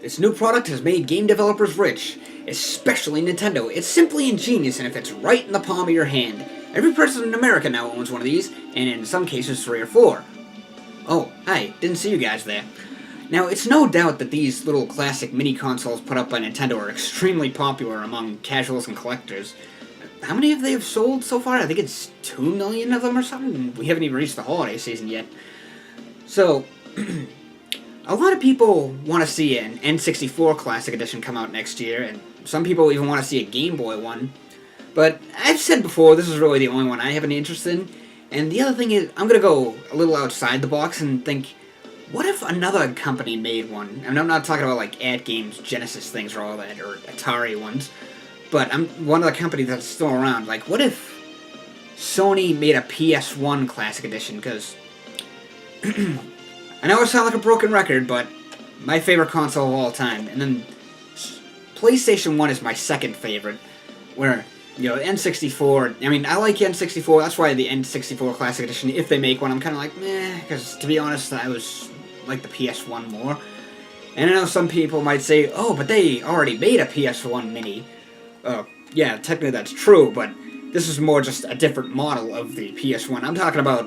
This new product has made game developers rich, especially Nintendo. It's simply ingenious and it fits right in the palm of your hand. Every person in America now owns one of these, and in some cases 3 or 4. Oh, hi, didn't see you guys there. Now, it's no doubt that these little classic mini consoles put up by Nintendo are extremely popular among casuals and collectors. How many have they sold so far? I think it's 2 million of them or something. We haven't even reached the holiday season yet. So, a lot of people want to see an N64 Classic Edition come out next year, and some people even want to see a Game Boy one. But I've said before, this is really the only one I have any interest in. And the other thing is, I'm going to go a little outside the box and think, what if another company made one? And I'm not talking about like AtGames, Genesis things or all that, or Atari ones. But I'm one of the companies that's still around. Like, what if Sony made a PS1 Classic Edition? Because I know I sound like a broken record, but my favorite console of all time. And then PlayStation 1 is my second favorite. Where, you know, N64, I mean, I like N64. That's why the N64 Classic Edition, if they make one, I'm kind of like, meh. Because, to be honest, I was like the PS1 more. And I know some people might say, oh, but they already made a PS1 Mini. Yeah, technically that's true, but this is more just a different model of the PS1. I'm talking about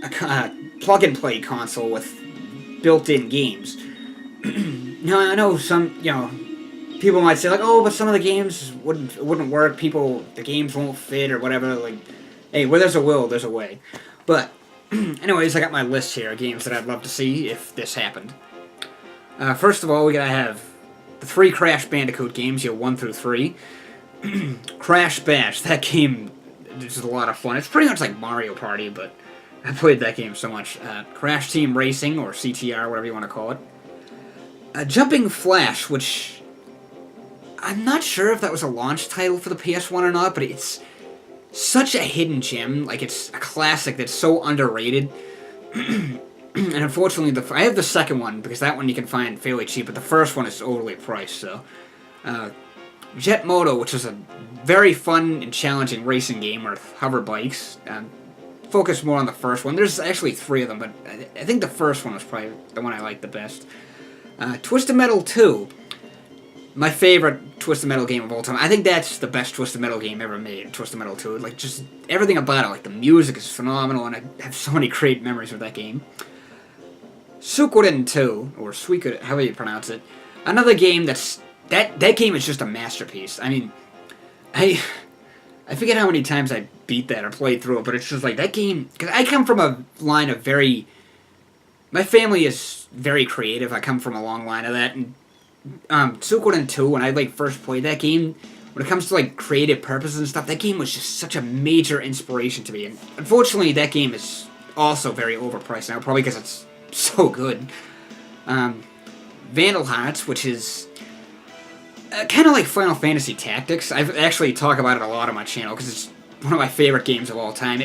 a plug-and-play console with built-in games. Now, I know some, you know, people might say, like, oh, but some of the games wouldn't work, the games won't fit, or whatever, like, hey, where there's a will, there's a way. But, anyways, I got my list here of games that I'd love to see if this happened. First of all, we gotta have the 3 Crash Bandicoot games, 1 through 3. Crash Bash, that game is a lot of fun. It's pretty much like Mario Party, but I played that game so much. Crash Team Racing, or CTR, whatever you want to call it. Jumping Flash, which I'm not sure if that was a launch title for the PS1 or not, but it's such a hidden gem. Like, it's a classic that's so underrated. And unfortunately, I have the second one, because that one you can find fairly cheap, but the first one is overly priced, so. Jet Moto, which is a very fun and challenging racing game with hover bikes. Focus more on the first one. There's actually 3 of them, but I think the first one was probably the one I liked the best. Twisted Metal 2. My favorite Twisted Metal game of all time. I think that's the best Twisted Metal game ever made, Twisted Metal 2. Like, just everything about it. Like, the music is phenomenal, and I have so many great memories with that game. Suikoden 2, or Suikoden, however you pronounce it. Another game that's... That game is just a masterpiece. I mean, I forget how many times I beat that or played through it, but it's just like, that game... Because I come from a line of very... My family is very creative. I come from a long line of that, and Suikoden 2, when I like first played that game, when it comes to like creative purposes and stuff, that game was just such a major inspiration to me. And unfortunately, that game is also very overpriced now, probably because it's so good. Vandal Hearts, which is kind of like Final Fantasy Tactics. I've actually talked about it a lot on my channel because it's one of my favorite games of all time.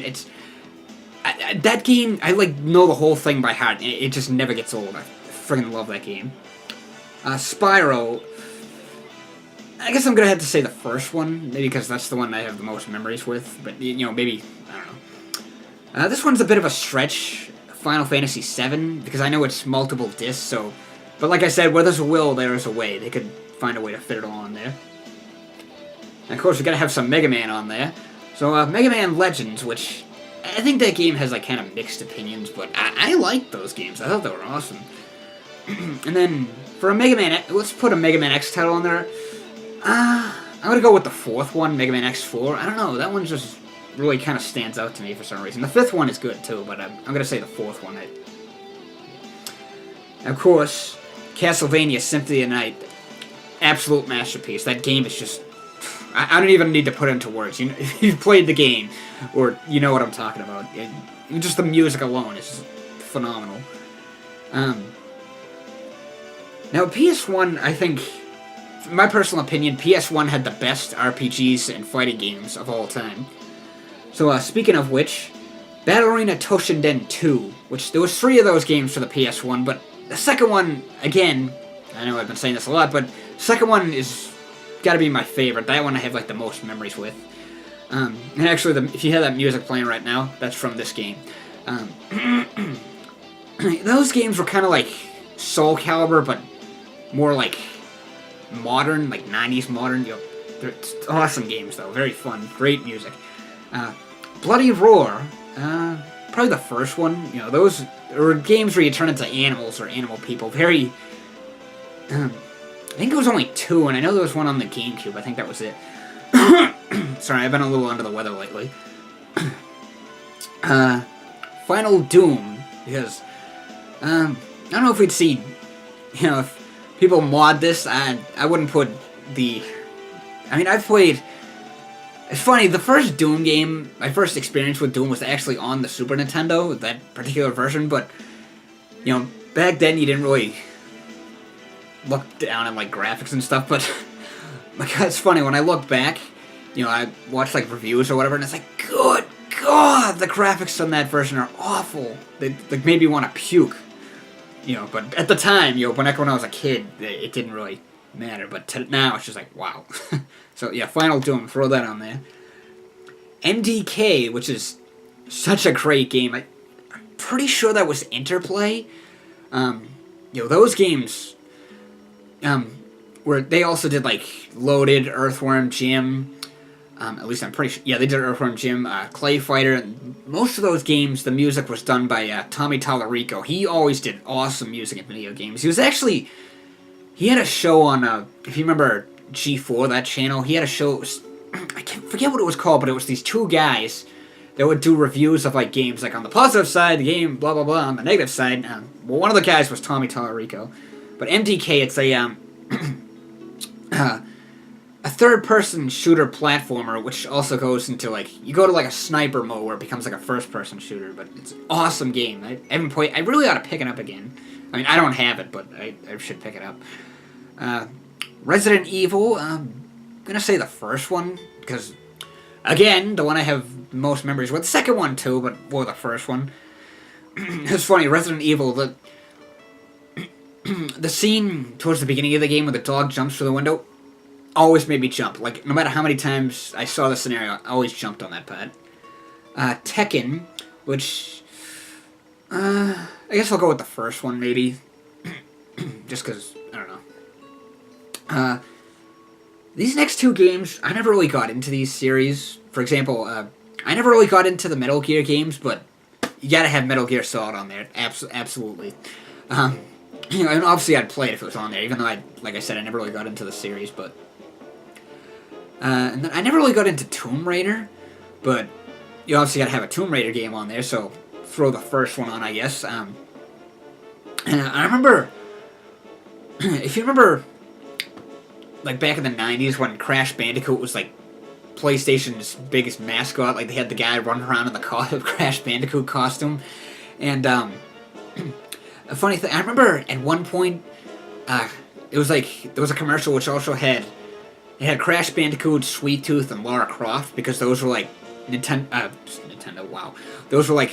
That game, I like know the whole thing by heart. It just never gets old. I friggin' love that game. Spyro, I guess I'm gonna have to say the first one, maybe because that's the one I have the most memories with, but, you know, maybe, I don't know. This one's a bit of a stretch, Final Fantasy VII, because I know it's multiple discs, so, but like I said, where there's a will, there is a way. They could find a way to fit it all in there. And of course, we gotta have some Mega Man on there. So, Mega Man Legends, which, I think that game has, like, kind of mixed opinions, but I liked those games. I thought they were awesome. And then, for a Mega Man, let's put a Mega Man X title on there. I'm gonna go with the 4th one, Mega Man X4. I don't know, that one just really kind of stands out to me for some reason. The 5th one is good too, but I'm gonna say the 4th one. Of course, Castlevania Symphony of the Night, absolute masterpiece. That game is just... I don't even need to put it into words. If you've played the game, or you know what I'm talking about. Just the music alone is just phenomenal. Now, PS1, I think, in my personal opinion, PS1 had the best RPGs and fighting games of all time. So, speaking of which, Battle Arena Toshinden 2, which there was 3 of those games for the PS1, but the second one, again, I know I've been saying this a lot, but the second one is gotta be my favorite. That one I have, like, the most memories with. And actually, if you have that music playing right now, that's from this game. Those games were kind of like Soul Calibur, but more like modern, like 90s modern. You know, they're awesome games though, very fun, great music. Bloody Roar, probably the first one. You know, those were games where you turn into animals or animal people. Very, I think it was only 2, and I know there was one on the GameCube. I think that was it. Sorry, I've been a little under the weather lately. Final Doom, because I don't know if we'd see, you know, if people mod this. I wouldn't put the. I mean, I've played. It's funny, the first Doom game, my first experience with Doom was actually on the Super Nintendo, that particular version, but, you know, back then you didn't really look down at, like, graphics and stuff, but, like, it's funny, when I look back, you know, I watch, like, reviews or whatever, and it's like, good God, the graphics on that version are awful. They, like, made me want to puke, you know, but at the time, you know, when I was a kid, it didn't really matter, but now it's just like, wow. So, yeah, Final Doom, throw that on there. MDK, which is such a great game. I'm pretty sure that was Interplay. You know, those games, where they also did, like, Loaded, Earthworm Jim, at least I'm pretty sure, yeah, they did Earthworm Jim, Clay Fighter. Most of those games, the music was done by Tommy Tallarico. He always did awesome music in video games. He was actually, he had a show on, if you remember G4, that channel, he had a show, I can't forget what it was called, but it was these 2 guys that would do reviews of, like, games, like, on the positive side, the game, blah, blah, blah, on the negative side. Well, one of the guys was Tommy Tallarico. But MDK, it's a third-person shooter platformer, which also goes into, like, you go to, like, a sniper mode where it becomes, like, a first-person shooter, but it's an awesome game. I haven't played, I really ought to pick it up again. I mean, I don't have it, but I should pick it up. Resident Evil, I'm gonna say the first one, because, again, the one I have most memories with. The second one, too, but, well, the first one. It's funny, Resident Evil, the scene towards the beginning of the game where the dog jumps through the window always made me jump. Like, no matter how many times I saw the scenario, I always jumped on that part. Tekken, which, I guess I'll go with the first one, maybe. Just because, I don't know. These next 2 games, I never really got into these series. For example, I never really got into the Metal Gear games, but you gotta have Metal Gear Solid on there. Absolutely. You know, and obviously I'd play it if it was on there, even though like I said, I never really got into the series, but... and then I never really got into Tomb Raider, but you obviously gotta have a Tomb Raider game on there, so throw the first one on, I guess. And I remember... if you remember... like, back in the 90s when Crash Bandicoot was, like, PlayStation's biggest mascot. Like, they had the guy running around in the Crash Bandicoot costume. And, a funny thing, I remember at one point, it was like, there was a commercial which also had, it had Crash Bandicoot, Sweet Tooth, and Lara Croft, because those were, like, Nintendo, wow. Those were, like,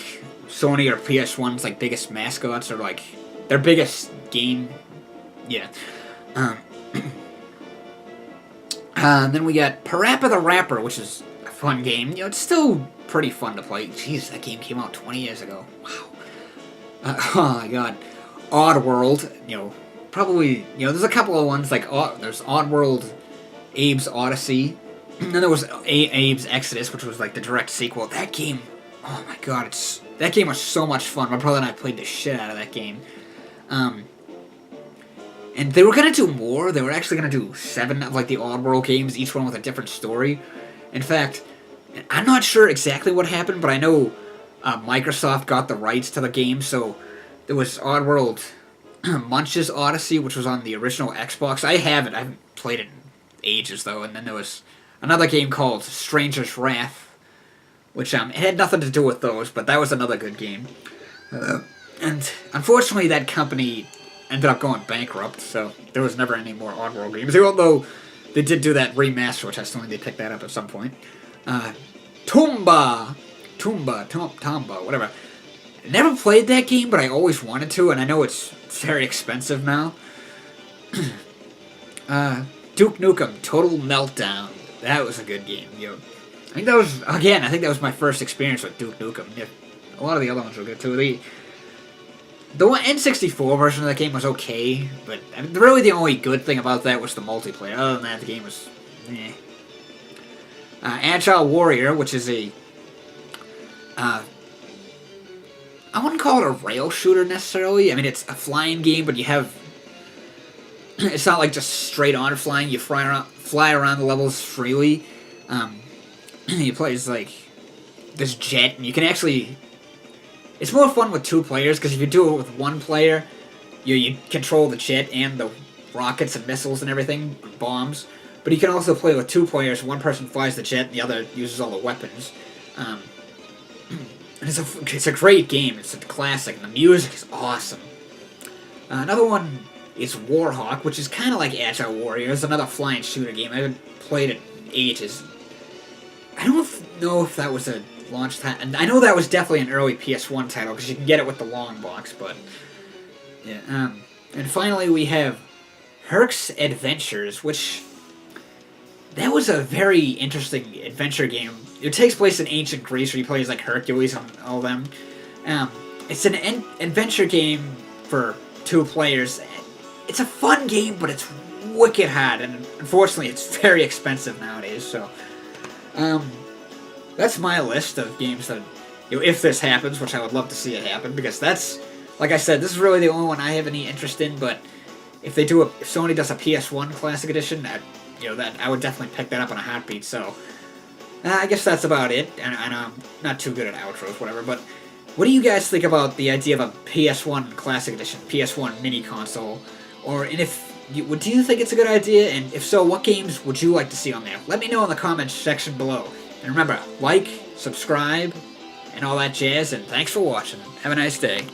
Sony or PS1's, like, biggest mascots, or, like, their biggest game. Yeah. Then we got Parappa the Rapper, which is a fun game. You know, it's still pretty fun to play. Jeez, that game came out 20 years ago. Wow. Oh my god. Oddworld, you know, probably, you know, there's a couple of ones, like, there's Oddworld, Abe's Odyssey, and then there was Abe's Exodus, which was, like, the direct sequel. That game, oh my god, that game was so much fun. My brother and I played the shit out of that game. And they were going to do more. They were actually going to do 7 of, like, the Oddworld games, each one with a different story. In fact, I'm not sure exactly what happened, but I know Microsoft got the rights to the game, so there was Oddworld Munch's Odyssey, which was on the original Xbox. I haven't played it in ages, though, and then there was another game called Stranger's Wrath, which it had nothing to do with those, but that was another good game. And unfortunately, that company ended up going bankrupt, so there was never any more Oddworld games, although they did do that remaster, which I still need to pick that up at some point. Tomba, whatever. I never played that game, but I always wanted to, and I know it's very expensive now. Duke Nukem, Total Meltdown. That was a good game. You know, I think that was my first experience with Duke Nukem. Yeah, a lot of the other ones were good too. The N64 version of the game was okay, but I mean, really the only good thing about that was the multiplayer. Other than that, the game was eh. Agile Warrior, which is a I wouldn't call it a rail shooter necessarily. I mean, it's a flying game, but you have it's not like just straight on flying. You fly around the levels freely. You play as like this jet, and you can actually. It's more fun with 2 players because if you do it with 1 player, you control the jet and the rockets and missiles and everything, bombs. But you can also play with 2 players. One person flies the jet, and the other uses all the weapons. And it's a great game. It's a classic, and the music is awesome. Another one is Warhawk, which is kind of like Agile Warrior. It's another flying shooter game. I haven't played it in ages. I don't know if that was a launch title. And I know that was definitely an early PS1 title, because you can get it with the long box, but... yeah. And finally we have Herc's Adventures, which... that was a very interesting adventure game. It takes place in ancient Greece, where you play as like Hercules and all them. It's an adventure game for 2 players. It's a fun game, but it's wicked hard, and unfortunately, it's very expensive nowadays. So, that's my list of games that, if this happens, which I would love to see it happen, because that's, like I said, this is really the only one I have any interest in. But if Sony does a PS1 Classic Edition, that I would definitely pick that up in a heartbeat. So, I guess that's about it. And I'm not too good at outros, whatever. But what do you guys think about the idea of a PS1 Classic Edition, PS1 mini console? Do you think it's a good idea? And if so, what games would you like to see on there? Let me know in the comments section below. And remember, like, subscribe, and all that jazz. And thanks for watching. Have a nice day.